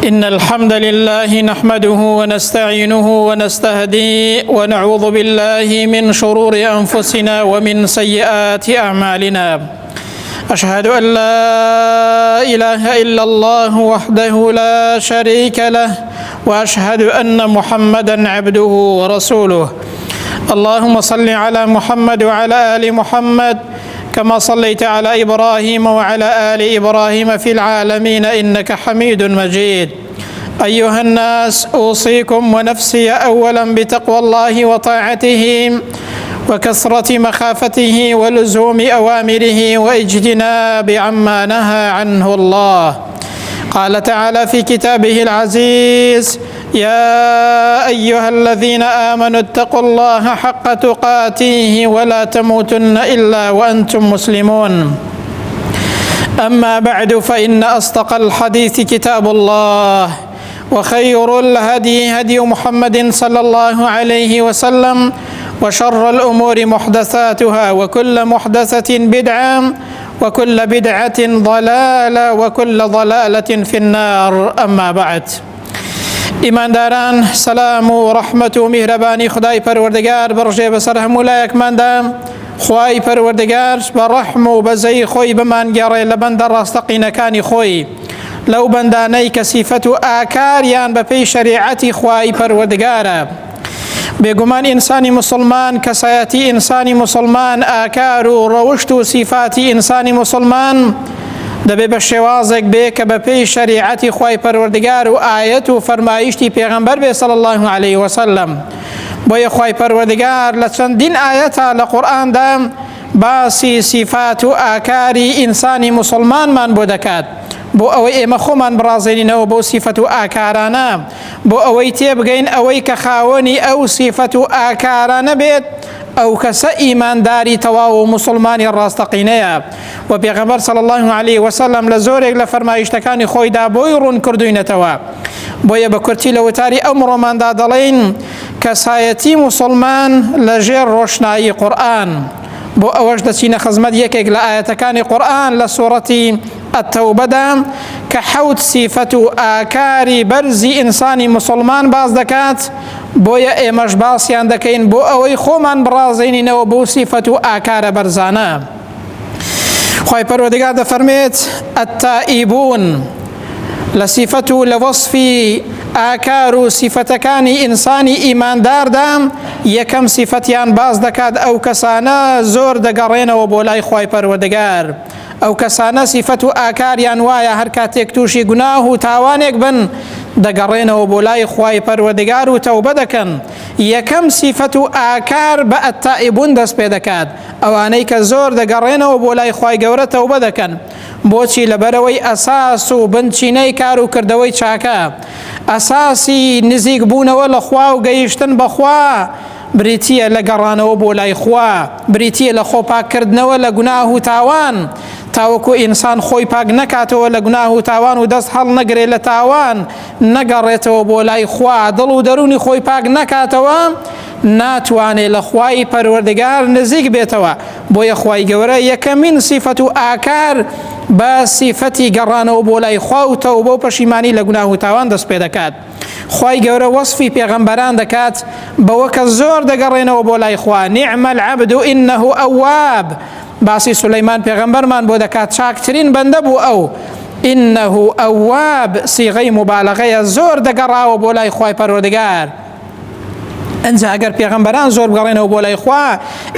إن الحمد لله نحمده ونستعينه ونستهديه ونعوذ بالله من شرور أنفسنا ومن سيئات أعمالنا. أشهد أن لا إله إلا الله وحده لا شريك له وأشهد أن محمدا عبده ورسوله. اللهم صل على محمد وعلى آل محمد كما صليت على إبراهيم وعلى آل إبراهيم في العالمين إنك حميد مجيد. أيها الناس، أوصيكم ونفسي أولا بتقوى الله وطاعته وكثرة مخافته ولزوم أوامره واجتناب عما نهى عنه الله. قال تعالى في كتابه العزيز: يا أيها الذين آمنوا اتقوا الله حق تقاته ولا تموتن إلا وأنتم مسلمون. أما بعد، فإن أصدق الحديث كتاب الله، وخير الهدي هدي محمد صلى الله عليه وسلم، وشر الأمور محدثاتها، وكل محدثة بدعة، وكل بدعة ضلالة، وكل ضلالة في النار. أما بعد، ئیمانداران، سەلام و ڕەحمەت و میهرەبانی خدای پەروەردگار بڕژێ بەسەر هەموو لایەکماندا. خوای پەروەردگار بە ڕەحم و بەزەی خۆی بمانگەڕێ لە بەندە ڕاستەقینەکانی خۆی، لەو بەندانەی کە سیفەت و ئاکاریان بەپێی شەریعەتی خوای پەروەردگارە. بێگومان ئینسانی موسڵمان، کەسایەتی ئینسانی موسڵمان، ئاکار و ڕەوشت و سیفاتی ئینسانی موسڵمان دەبێ بە شێوازێک بێ کە بەپێی شەریعەتی خوای پەروەردگار و ئایەت و فەرمایشتی پێغەمبەر بێ صلی الله علیه وسلم. بۆیە خوای پەروەردگار لە چەندین ئایەتە لە قورئاندا باسی سیفات و ئاکاری ئینسانی موسڵمانمان بۆ دەکات، بۆ ئەوەی ئێمە خۆمان بڕازێنینەوە بۆ سیفەت و ئاکارانە، بۆ ئەوەی تێبگەین ئەوەی کە خاوەنی ئەو سیفەت و ئاکارانە بێت ئەو کەسە ئیمانداری تەواو و موسڵمانی ڕاستەقینەیە. و پێغەمبەر صلی الله علیه وسلم لە زۆرێک لە فەرمایشتەکانی خۆیدا بۆی ڕوون کردوینەتەوە. بۆیە بە کورتی لە وتاری ئەمڕۆماندا دەڵێن کەسایەتی موسڵمان لەژێر ڕۆشنایی قورئان. بۆ ئەوەش دەچینە خزمەت یەکێک لە ئایەتەکانی قورئان لە سوورەتی التەوبەدا کە حەوت سیفەت و ئاکاری بەرزی ئینسانی موسڵمان باز دەکات. بۆیە ئێمەش باسییان دەکەین بۆ ئەوەی خۆمان بڕازێنینەوە بۆ سیفەت و ئاکارە بەرزانە. خوای پەروەردگار دەفەرمێت: ئەتائیبون، لە سیفەت و لە وەصفی ئاکار و سیفەتەکانی ئینسانی ئیمانداردا یەکەم سیفەتیان باز دەکات ئەو کەسانە زۆر دەگەڕێنەوە بۆ لای خوای پەروەردگار. ئەو کەسانە سیفەت و ئاکاریان وایە هەر کاتێک تووشی گوناه و تاوانێک بن دەگەڕێنەوە بۆ لای خوای پەروەردگار و تەوبە دەکەن. یەکەم سیفەت و ئاکار بە ئەتائیبون دەست پێ دەکات، ئەوانەی کە زۆر دەگەڕێنەوە بۆ لای خوای گەورە تەوبە دەکەن. بۆچی؟ لەبەرەوەی ئەساس و بنچینەی کار و کردەوەی چاکە، ئەساسی نزیک بوونەوە لە خوا و گەیشتن بەخوا بریتیە لە گەڕانەوە بۆ لای خوا، بریتیە لە خۆپاکردنەوە لە گوناه و تاوان، تاوەکو ئینسان خۆی پاک نەکاتەوە لە گوناه و تاوان و دەست هەڵ نەگرێت لە تاوان، نەگەڕێتەوە بۆ لای خوا، دڵ و دەرونی خۆی پاک نەکاتەوە، ناتوانێت لە خوای پەروەردگار نزیک بێتەوە. بۆیە خوای گەورە یەکەمین سیفەت و ئاکار بە سیفەتی گەڕانەوە بۆ لای خوا و تەوبە و پەشیمانی لە گوناه و تاوان دەست پێ دەکات. خوای گەورە وەصفی پێغەمبەران دەکات بەوە کە زۆر دەگەڕێنەوە بۆ لای خوا. نعم العبد إنه أواب، باسی سولەیمان پێغەمبەرمان بۆ دەکات چاکترین بەندە بوو ئەو. إنه أواب سیغەی مبالغەیە، زۆر دەگەڕاوە بۆ لای خوای پەروەردگار. ئەنجا ئەگەر پێغەمبەران زۆر بگەڕێنەوە بۆ لای خوا،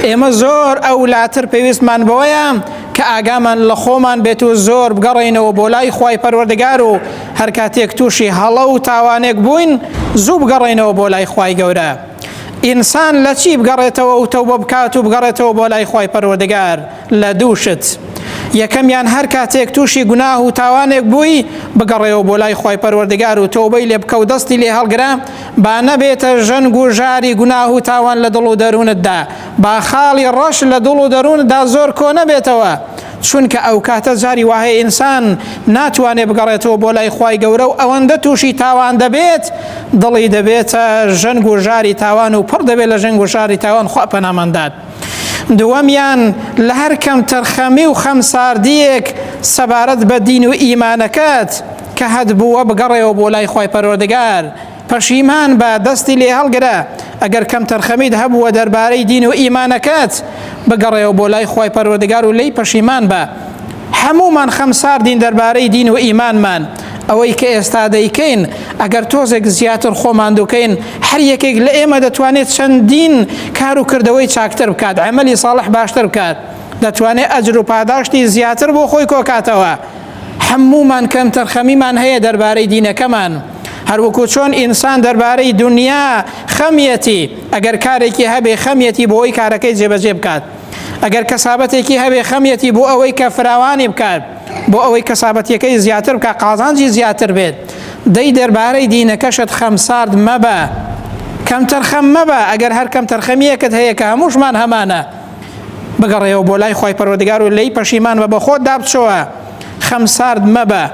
ئێمە زۆر ئەولاتر پێویستمان بەوەیە کە ئاگامان لە خۆمان بێت و زۆر بگەڕێنەوە بۆ لای خوای پەروەردگار و هەر کاتێک تووشی هەڵە و تاوانێک بووین زوو بگەڕێنەوە بۆ لای خوای گەورە. ئینسان لە چی بگەڕێتەوە و تەوبە بکات و بگەڕێتەوە بۆ لای خوای پەروەردگار؟ لە دووشت. یەکەمیان هەر کاتێک تووشی گوناه و تاوانێک بووی بگەڕێەوە بۆ لای خوای پەروەردگار و تەوبەی لێ بکە و دەستی لێ هەڵگرە، با نەبێتە ژەنگ و ژاری گوناه و تاوان لە دڵ و دەروونتدا، با خاڵی ڕەش لە دڵ و دەروونتدا زۆر کۆ نەبێتەوە. چونکە ئەو کاتە جاری وهەیە ئینسان ناتوانێت بگەڕێتەوە بۆ لای خوای گەورە و ئەوەندە تووشی تاوان دەبێت دڵی دەبێتە ژەنگ و ژاری تاوان و پڕ دەبێت لە ژەنگ و ژاری تاوان. خوا پەناماندات. دووەمیان لە هەر کەم تەرخەمی و خەمساردیەک سەبارەت بە دین و ئیمانەکەت کە هەت بووە بگەڕێەوە بۆ لای خۆی پەروەردگار، پەشیمان بە دەستی لێ هەڵگرە ئەگەر کەم تەرخەمیت هەبووە دەربارەی دین و ئیمانەکەت بگەڕێەوە بۆ لای خۆی پەروەردگار و لی پەشیمان بە. هەمومان خەمساردین دەربارەی دین و ئیمانمان، ئەوەی کە ئێستا دەیکەین ئەگەر تۆزێک زیاتر خۆمان دوکەین هەر یەکێک لە ئێمە دەتوانێت چەندین کار و کردەوەی چاکتر بکات، عەمەلی ساڵح باشتر بکات، دەتوانێت ئەجر و پاداشتی زیاتر بۆ خۆی کۆکاتەوە. هەمومان کەم تەرخەمیمان هەیە دەربارەی دینەکەمان، هەروەکو چۆن ئینسان دەربارەی دنیا خەمیەتی، ئەگەر کارێکی هەبێ خەمیەتی بۆ ئەوەی کارەکەی جێبەجێ بکات، ئەگەر کەسابەتێکی هەبێ خەمیەتی بۆ ئەوەی کە فراوانی بکات، بۆ ئەوەی کەسابەتیەکەی زیاتر بکات، قازانجی زیاتر بێت. دەی دەربارەی دینەکەشت خەمسارد مەبە، کەم تەرخەم مەبە. ئەگەر هەر کەم تەرخەمیەکت هەیە کە هەمووشمان هەمانە، بگەڕێەوە بۆ لای خۆی پەروەردگار و لی پەشیمان بە خۆت دابچەوە، خەمسارد مەبە.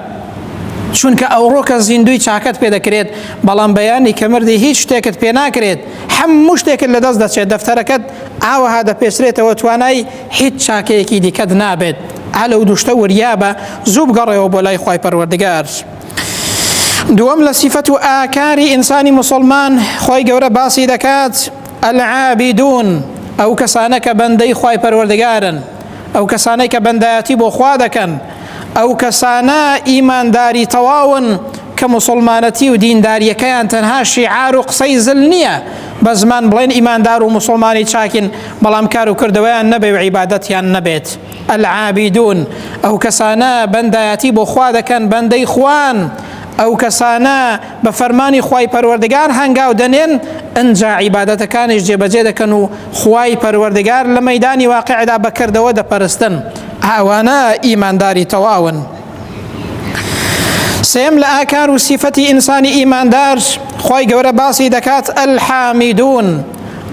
چونکە ئەوڕۆ کە زیندوی چاکت پێ دەکرێت، بەڵام بەیانی کە مردی هیچ شتێکت پێ ناکرێت، هەموو شتێکت لە دەست دەچێت، دەفتەرەکەت ئاوەها دەپێچرێتەوە، توانای هیچ چاکەیەکی دیکەت نابێت. ئالە و دوشتە وریابە، زوو بگەڕێەوە بۆ لای خۆی پەروەردگار. دووەم لە سیفەت و ئاکاری ئینسانی موسڵمان خۆی گەورە باسی دەکات العابدون، ئەو کەسانە کە بەندەی خۆی پەروەردگارن، ئەو کەسانەی کە بەندایەتی بۆ خوا دەکەن، ئەو کەسانە ئیمانداری تەواون کە موسڵمانەتی و دینداریەکەیان تەنها شیعار و قسەی زل نییە، بە زمان بڵێن ئیماندار و موسڵمانی چاکین، بەڵام کار و کردەوەیان نەبێ و عیبادەتیان نەبێت. العابدون، ئەو کەسانە بەندایەتی بۆ خوا دەکەن، بەندەی خوان، ئەو کەسانە بە فەرمانی خوای پەروەردگار هەنگاو دەنێن، ئەنجا عیبادەتەکانیش جێبەجێ دەکەن و خوای پەروەردگار لە مەیدانی واقعدا بەکردەوە دەپەرستن. ئەوانە ئیمانداری تەواون. سێم لە ئاکار و سیفەتی ئینسانی ئیماندار خۆی گەورە باسی دەکات الحامیدون،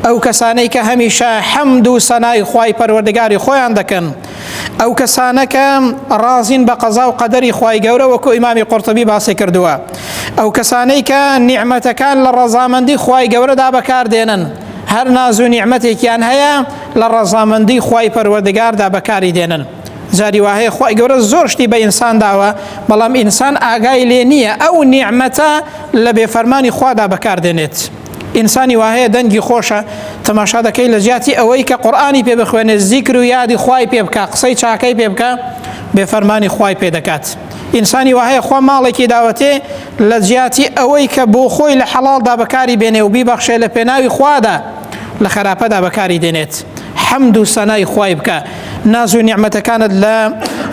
ئەو کەسانەی کە هەمیشە حەمد و سەنای خوای پەروەردگاری خۆیان دەکەن، ئەو کەسانە کە ڕازین بە قەزا و قەدەری خوای گەورە وەکو ئیمامی قورتوبی باسی کردووە، ئەو کەسانەی کە نیعمەتەکان لە ڕەزامەندی خوای گەورەدا بەکاردێنن، هەر ناز و نیعمەتێکیان هەیە لە ڕەزامەندی خوای پەروەردگاردا بەکاری دێنن. جاری وهەیە خوای گەورە زۆر شتی بە ئینسان داوە، بەڵام ئینسان ئاگای لێ نییە ئەو نیعمەتە لە بێفەرمانی خوادا بەکاردێنێت. ئینسانی وهەیە دەنگی خۆشە، تەماشا دەکەی لە جیاتی ئەوەی کە قورئانی پێ بخوێنێت، زیکر و یادی خوای پێ بکە، قسەی چاکەی پێ بکە، بێفەرمانی خوای پێ دەکات. ئینسانی وهەیە خوا ماڵێکی داوەتێ لە جیاتی ئەوەی کە بۆ خۆی لە حەڵاڵدا بەکاری بێنێ و بیبەخشێ لە پێناوی خوادا لە خراپەدا بەکاری دێنێت. حەمد و سەنای خوای بکە، ناز و نیعمەتەکانت لە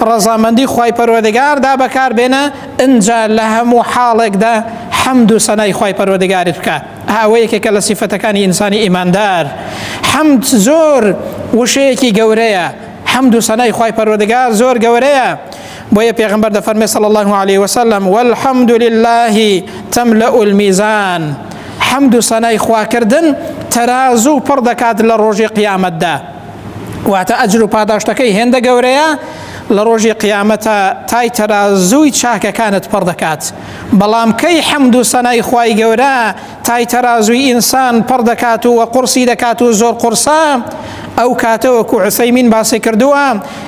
ڕەزامەندی خوای پەروەردگاردا بەکار بێنە، ئەنجا لە هەموو حاڵێکدا حەمد و سەنای خوای پەروەردگارت بکە. ئەوە یەکێکە لە سیفەتەکانی ئینسانی ئیماندار. حەمد زۆر وشەیەکی گەورەیە، حەمد و سەنای خوای پەروەردگار زۆر گەورەیە. بۆیە پێغەمبەر دەفەرمێ صلی الله عليه وسلم والحمد لله تملأ الميزان، حەمد و سەنای خواکردن تەرازوو پڕ دەکات لە ڕۆژی قیامەتدا، واتە ئەجر و پاداشتەکەی هێندە گەورەیە، لە ڕۆژی قیامەتە تای تەرازووی چاکەکانت پڕ دەکات. بەڵام کەی حەمد و سەنای خوای گەورە تای تەرازووی ئینسان پڕ دەکات و قورسی دەکات و زۆر قورسە، ئەو کاتەوە کو عوسەیمین باسی کردووە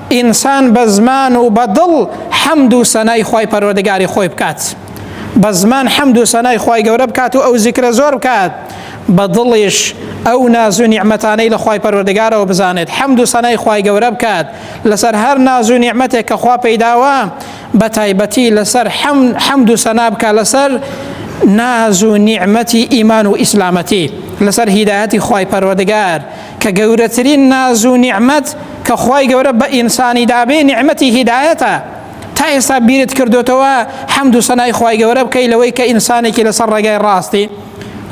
ئینسان بە زمان و بە دڵ حەمد و سەنای خوای پەروەردگاری خۆی بکات، بە زمان حەمد و سەنای خوای گەورە بکات و ئەو زیکرە زۆر بکات، بە دڵیش ئەو ناز و نیعمەتانەی لە خوای پەروەردگارەوە بزانێت، حەمد و سەنای خوای گەورە بکات لەسەر هەر ناز و نیعمەتێک کە خوا پەیداوە، بە تایبەتی لەسەر حەمد و سەنا بکات لەسەر ناز و نیعمەتی ئیمان و ئیسلامەتی، لەسەر هیدایەتی خوای پەروەردگار کە گەورەترین ناز و نیعمەت کە خوای گەورە بە ئینسانی دابێ نیعمەتی هیدایەتە. تا ئێستا بیرت کردوتەوە حەمد و سەنای خوای گەورە بکەی لەوەی کە ئینسانێکی لەسەر ڕێگای ڕاستی،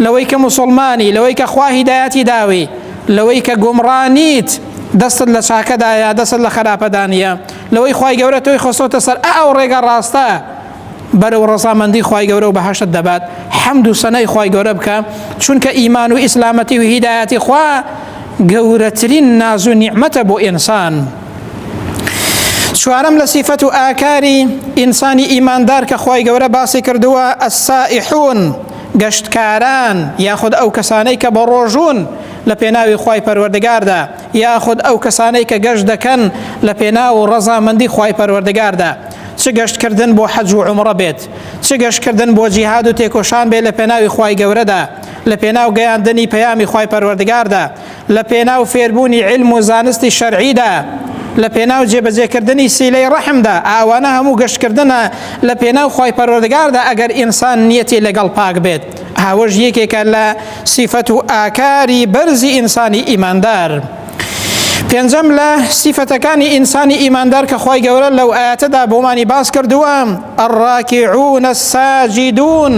لەوەی کە موسڵمانی، لەوەی کە خوا هیدایەتی داوی، لەوەی کە گومڕانیت دەستت لە چاکەدایە، دەستت لە خراپەدانیە، لەوەی خوای گەورە تۆی خۆسۆتە سەر ئەو ڕێگە ڕاستە بەرەو ڕەزامەندی خوای گەورە و بەهەشت دەبات. حەمد و سەنای خوای گەورە بکە، چونکە ئیمان و ئیسلامەتی و هیدایەتی خوا گەورەترین ناز و نیعمەتە بۆ ئینسان. چوارەم لە سیفەت و ئاکاری ئینسانی ئیماندار کە خوای گەورە باسی کردووە السائحون، گەشتکاران یاخود ئەو کەسانەی کە بە ڕۆژوون لە پێناوی خوای پەروەردگاردا، یاخود ئەو کەسانەی کە گەشت دەکەن لە پێناو ڕەزامەندی خوای پەروەردگاردا، چ گەشتکردن بۆ حەج و عومرە بێت، چ گەشتکردن بۆ جیهاد و تێکۆشان بێت لە پێناوی خوای گەورەدا، لە پێناو گەیاندنی پەیامی خوای پەروەردگاردا، لە پێناو فێربوونی علم و زانستی شەرعیدا، لە پێناو جێبەجێکردنی سیلەی ڕەحمدا، ئەوانە هەموو گەشتکردنە لە پێناو خوای پەروەردگاردا ئەگەر ئینسان نیەتی لەگەڵ پاک بێت. هاوەش یەکێکە لە سیفەت و ئاکاری بەرزی ئینسانی ئیماندار. پێنجەم لە سیفەتەکانی ئینسانی ئیماندار کە خوای گەورە لەو ئاەتەدا بۆمانی باس کردووە، الراکعون الساجدون،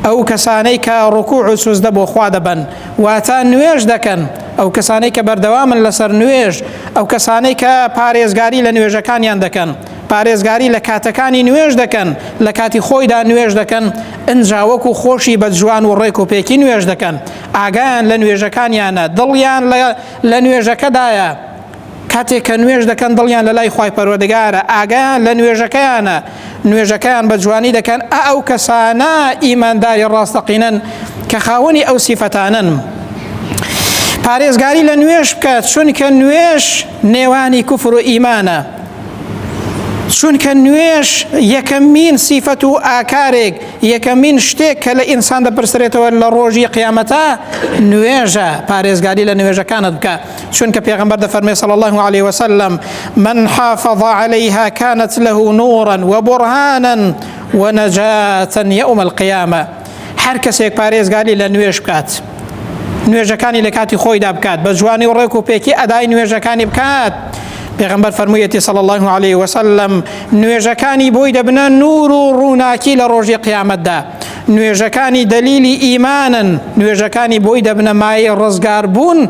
ئەو کەسانەی کە ڕکوع و سوزدە بۆ خوا دەبن، واتە نوێژ دەکەن، ئەو کەسانەی کە بەردەوامن لەسەر نوێژ، ئەو کەسانەی کە پارێزگاری لە نوێژەکانیان دەکەن، پارێزگاری لە کاتەکانی نوێژ دەکەن، لە کاتی خۆیدا نوێژ دەکەن، ئنجاوەکو خۆشی بەجوان و ڕێک و پێکی نوێژ دەکەن، ئاگایان لە نوێژەکانیانە، دڵیان لە نوێژەکەدایە، کاتێک کە نوێژ دەکەن دڵیان لە لای خوای پەروەردگارە، ئاگایان لە نوێژەکەیانە، نوێژەکەیان بە جوانی دەکەن. ئەو کەسانە ئیمانداری ڕاستەقینەن کە خاوەنی ئەو سیفەتانن. پارێزگاری لە نوێژ بکات، چونکە نوێژ نێوانی کوفر و ئیمانە، چونکە نوێژ یەکەمین سیفەت و ئاکارێک، یەکەمین شتێک کە لە ئینسان دەپرسرێتەوە لە ڕۆژی قیامەتە نوێژە. پارێزگاری لە نوێژەکانت بکە، چونکە پێغەمبەر دەفەرمێ صلی الله عليه وسلم من حافظ عليها كانت له نورا وبرهانا ونجاة يوم القيامة. هەر کەسێک پارێزگاری لە نوێژ بکات، نوێژەکانی لە کاتی خۆیدا بکات، بە جوانی و ڕێک و پێکی ئەدای نوێژەکانی بکات. پێغەمبەر فەرموویەتی صلی الله عليه وسلم نوێژەکانی بۆی دەبنە نور و ڕووناکی لە ڕۆژی قیامەتدا، نوێژەکانی دەلیلی ئیمانن، نوێژەکانی بۆی دەبنە مایە ڕزگار بوون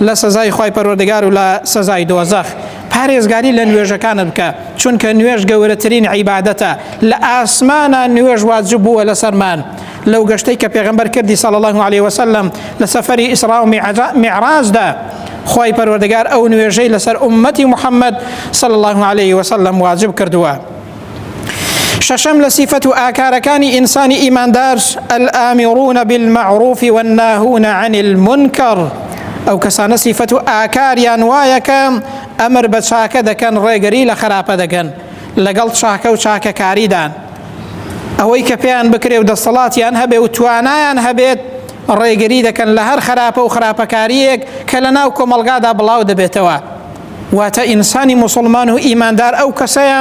لە سزای خوای پەروەردگار و لە سزای دۆزەخ. پارێزگاری لە نوێژەکانت بکە، چونکە نوێژ گەورەترین عیبادەتە، لە ئاسمانە نوێژ واجب بووە لەسەرمان. لەو گەشتەی کە پێغەمبەر کردی صلی الله عليه وسلم لە سەفەری ئیسرا و میعراجدا، خوای پەروەردگار ئەو نوێژەی لەسەر ئومەتی محەممەد صلی الله عليه وسلم واجب کردووە. شەشەم لە سیفەت و ئاکارەکانی ئینسانی ئیماندار الآمرون بالمعروف والناهون عن المنکر، ئەو کەسانە سیفەت و ئاکاریان وایە کە ئەمر بە چاکە دەکەن، ڕێگەری لە خراپە دەکەن، لەگەڵ چاکە و چاکەکاریدان، ئەوەی کە پێیان بکرێ و دەسەڵاتیان هەبێ و توانایان هەبێت ڕێگەری دەکەن لە هەر خراپە و خراپەکاریەک کە لە ناو کۆمەلگادا بڵاو دەبێتەوە. واتە ئینسانی مسلمان و ئیماندار ئەو کەسەیە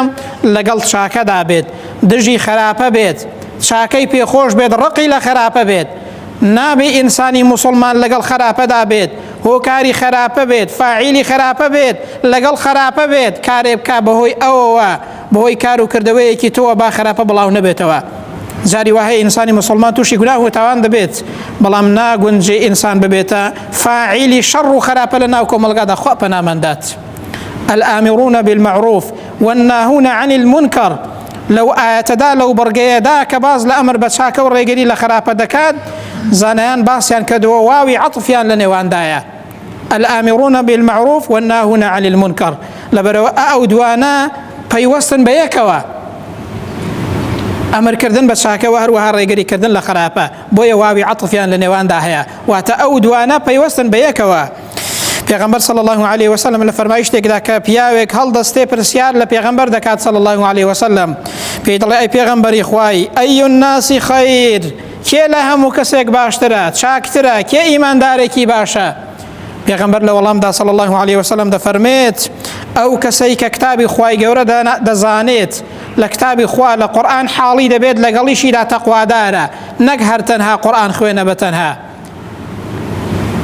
لەگەڵ چاکەدا بێت، دژی خراپە بێت، چاکەی پێخۆش بێت، ڕقی لە خراپە بێت. نابێ ئینسانی مسلمان لەگەڵ خراپەدا بێت، هۆکاری خراپە بێت، فاعیلی خراپە بێت، لەگەڵ خراپە بێت، کارێ بکا بەهۆی ئەوەوە، بەهۆی کار و کردەوەیەکی تۆوە با خراپە بڵاو نەبێتەوە. جاری وهەیە ئینسانی مسلمان تووشی گوناه و تاوان دەبێت، بەڵام ناگونجێ ئینسان ببێتە فاعیلی شەڕ و خراپە لە ناو کۆمەلگادا. خوا پەنامەندات. الآمرون بالمعروف والناهون عن المنكر، لەو ئاەتەدا لەو بەڕگەیەدا کە باز لە ئەمر بە چاکە و ڕێگەری لە خراپە دەکات، زانایان باسییان کردەوە واوی عەطفیان لە نێواندایە. الآمرون بالمعروف والناهون عن المنكر، لەبەرەوە ئەو دوانە پەیوەستن بە یەکەوە، ئەمرکردن بە چاکەوە هەروەها ڕێگەریکردن لە خراپە، بۆیە واوی عەطفیان لە نێواندا هەیە، واتە ئەو دوانە پەیوەستن بە یەکەوە. پێغەمبەر صلی الله عليه وسلم لە فەرمایشتێکدا کە پیاوێک هەڵدەستێ پرسیار لە پێغەمبەر دەکات صلی الله عليه وسلم، پێی دەڵێ ئەی پێغەمبەری خوای، ئەی الناس خەیر، کێ لە هەموو کەسێک باشترە، چاکترە، کێ ئیماندارێکی باشە؟ پێغەمبەر لە وەڵامدا صلی الله عليه وسلم دەفەرمێت ئەو کەسەی کە کتابی خوای گەورە دەزانێت، لە کتابی خوا لە قورئان حاڵی دەبێت، لەگەڵیشیدا تەقوادارە، نەک هەر تەنها قورئان خوێنە بە تەنها،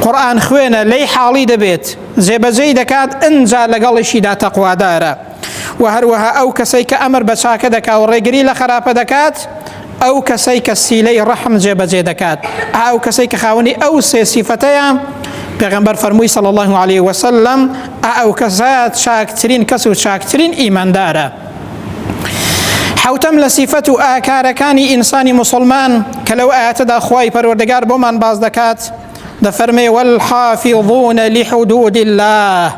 قورئان خوێنە لەی حاڵی دەبێت، جێبەجێی دەکات، ئەنجا لەگەڵیشیدا تەقوادارە. و هەروەها ئەو کەسەی کە ئەمر بە چاکە دەکات و ڕێگری لە خراپە دەکات، ئەو کەسەی کە سیلەی ڕەحم جێبەجێ دەکات، ئەو کەسەی کە خاوەنی ئەو سێ سیفەتەیە، پێغەمبەر فەرمووی صلی الله عليه وسلم ئەو کەسە چاکترین کەس و چاکترین ئیماندارە. حوتەم لە سیفەت و ئاکارەکانی ئینسانی مسلمان کە لەو ئاەتەدا خوای پەروەردگار بۆمان باز دەکات، دەفەرمێ والحافظون لحدود الله،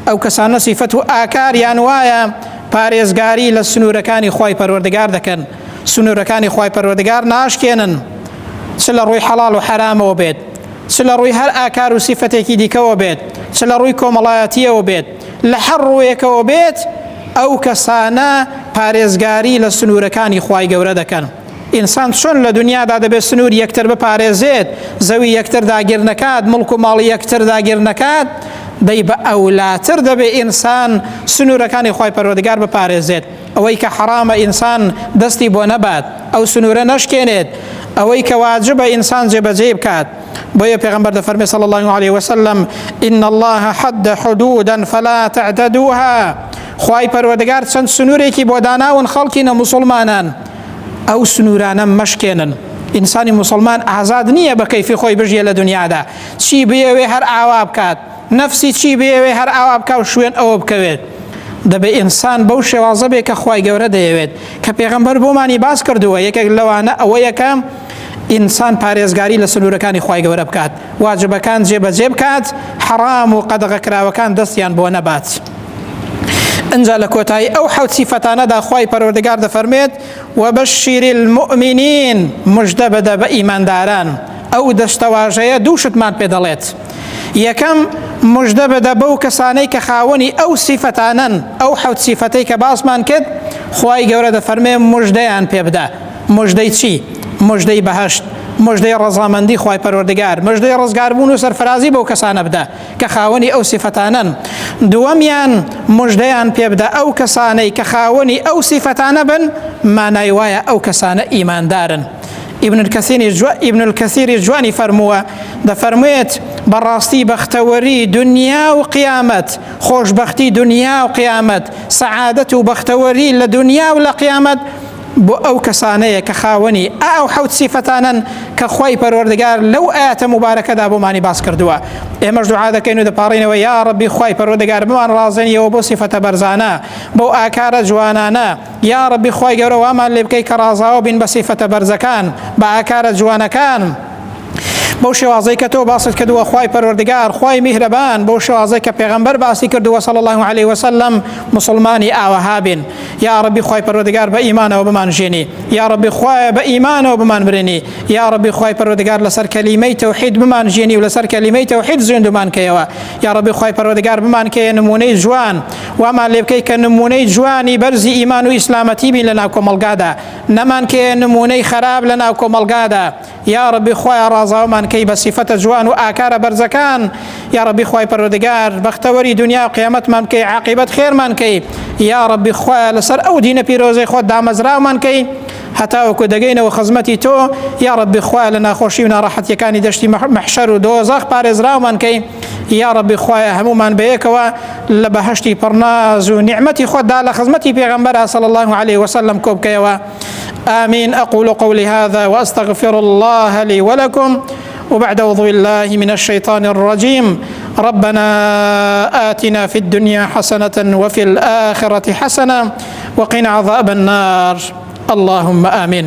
ئەو کەسانە سیفەت و ئاکاریان وایە پارێزگاری لە سنوورەکانی خوای پەروەردگار دەکەن، سنوورەکانی خوای پەروەردگار ناشکێنن، چ لە ڕووی حەڵاڵ و حرامەوە بێت، چ لە ڕووی هەر ئاکار و سیفەتێکی دیکەوە بێت، چ لە ڕووی کۆمەڵایەتیەوە بێت، لە هەر ڕوویەکەوە بێت، ئەو کەسانە پارێزگاری لە سنوورەکانی خوای گەورە دەکەن. ئینسان چۆن لە دنیادا دەبێت سنوور یەکتر بپارێزێت، زەوی یەکتر داگیر نەکات، مڵک و ماڵی یەکتر داگیر نەکات، دەی بە ئەولاتر دەبێت ئینسان سنوورەکانی خوای پەروەردگار بپارێزێت. ئەوەی کە حرامە ئینسان دەستی بۆ نەبات، ئەو سنوورە نەشکێنێت، ئەوەی کە واجبە ئینسان جێبەجێ بکات. بۆیە پێغەمبەر دەفەرمێ صلی الله عليه وسلم إن الله حد حدودا فلا تعتدوها. خوای پەروەردگار چەند سنوورێکی بۆ داناون خەڵکینە مسلمانان، ئەو سنوورانە مەشکێنن. ئینسانی مسلمان ئازاد نییە بە کەیفی خۆی بژیە لە دنیادا، چی بێوێ هەر ئاوا بکات، نەفسی چی بێوێ هەر ئاوا بکات و شوێن ئەوە بکەوێت. دەبێ ئینسان بەو شێوازە بێ کە خوای گەورە دەیەوێت، کە پێغەمبەر بۆمانی باس کردووە. یەکێک لەوانە ئەوەیەکە ئینسان پارێزگاری لە سنوورەکانی خوای گەورە بکات، واجبەکان جێبەجێ بکات، حرام و قەدەغەکراوەکان دەستیان بۆ نەبات. ئەنجا لە کۆتایی ئەو حەوت سیفەتانەدا خوای پەروەردگار دەفەرمێت وەبەشیر المؤمنین، مژدە بەدە بە ئیمانداران. ئەو دەستەواژەیە دوو شتمان پێ دەڵێت. یەکەم مژدە بەدە بەو کەسانەی کە خاوەنی ئەو سیفەتانن، ئەو حەوت سیفەتەی کە باسمان کرد، خوای گەورە دەفەرمێ مژدەیان پێ بدە. مژدەی چی؟ مژدەی بەهەشت، مژدەی ڕەزامەندی خوای پەروەردگار، مژدەی ڕزگاربوون و سەرفرازی بەو کەسانە بدە کە خاوەنی ئەو سیفەتانن. دووەمیان مژدەیان پێ بدە ئەو کەسانەی کە خاوەنی ئەو سیفەتانە بن، مانای وایە ئەو کەسانە ئیماندارن. ابن الكثير جوانی فەرمووە، دەفەرموێت بەڕاستی بەختەوەری دنیا و قیامەت، خۆشبەختی دنیا و قیامەت، سەعادەت و بەختەوەری لە دنیا و لە قیامەت بۆ ئەو کەسانەیە کە خاوەنی ئەو حەوت سیفەتانن کە خوای پەروەردگار لەو ئاەتە مبارەکەدا بۆمانی باس کردووە. ئێمەش دوعا دەکەین و دەپاڕینەوە یا ڕەبی خوای پەروەردگار بمان ڕازێنیەوە بۆ سیفەتە بەرزانە، بۆ ئاکارە جوانانە. یا ڕەبی خوای گەورە وامان لێ بکەی کە ڕازاوە بین بە سیفەتە بەرزەکان، بە ئاکارە جوانەکان. بەو شێوازەی کە تۆ باست کردووە خوای پەروەردگار، خوای میهرەبان، بەو شێوازەی کە پێغەمبەر باسی کردووە صلی الله عليه وسلم، مسلمانی ئاوەها بین. یا ڕەبی خوای پەروەردگار بە ئیمانەوە بمانژێنی، یا ڕەبی خوای بە ئیمانەوە بمانبرێنی، یا ڕەبی خوای پەروەردگار لەسەر کەلیمەی تەوحید بمانژێنی و لەسەر کەلیمەی تەوحید زیندومان کەیەوە. یا ڕەبی خوای پەروەردگار بمان کەیە نمونەی جوان، وامان لێ بکەی کە نمونەی جوانی بەرزی ئیمان و ئیسلامەتی بین لەناو کۆمەڵگادا، نەمان کەیە نمونەی خراپ لەناو کۆمەڵگادا. یا ڕەبی خوای ڕازاومان کەی بە سیفەتە جوان و ئاکارە بەرزەکان. یا ڕەبی خوای پەروەردگار بەختەوەری دنیا و قیامەتمان کەی، عاقبەت خێرمان کەی. یا ڕەبی خوای لەسەر ئەو دینە پیرۆزەی خۆت دامەزراومان کەی هەتاوەکو دەگەینەوە خزمەتی تۆ. یا ڕەبی خوای لە ناخۆشی و ناڕەحەتیەکانی دەشتی مەحشەر و دۆزەخ پارێزراومان کەی. یا ڕەبی خوای هەمومان بەیەکەوە لە بەهەشتی پڕناز و نیعمەتی خۆتدا لە خزمەتی پێغەمبەر صلی الله عليه وسلم کۆ بکەیەوە. آمين. أقول قولي هذا وأستغفر الله لي ولكم، وبعد أعوذ بالله من الشيطان الرجيم. ربنا آتنا في الدنيا حسنة وفي الآخرة حسنة وقنا عذاب النار. اللهم آمين.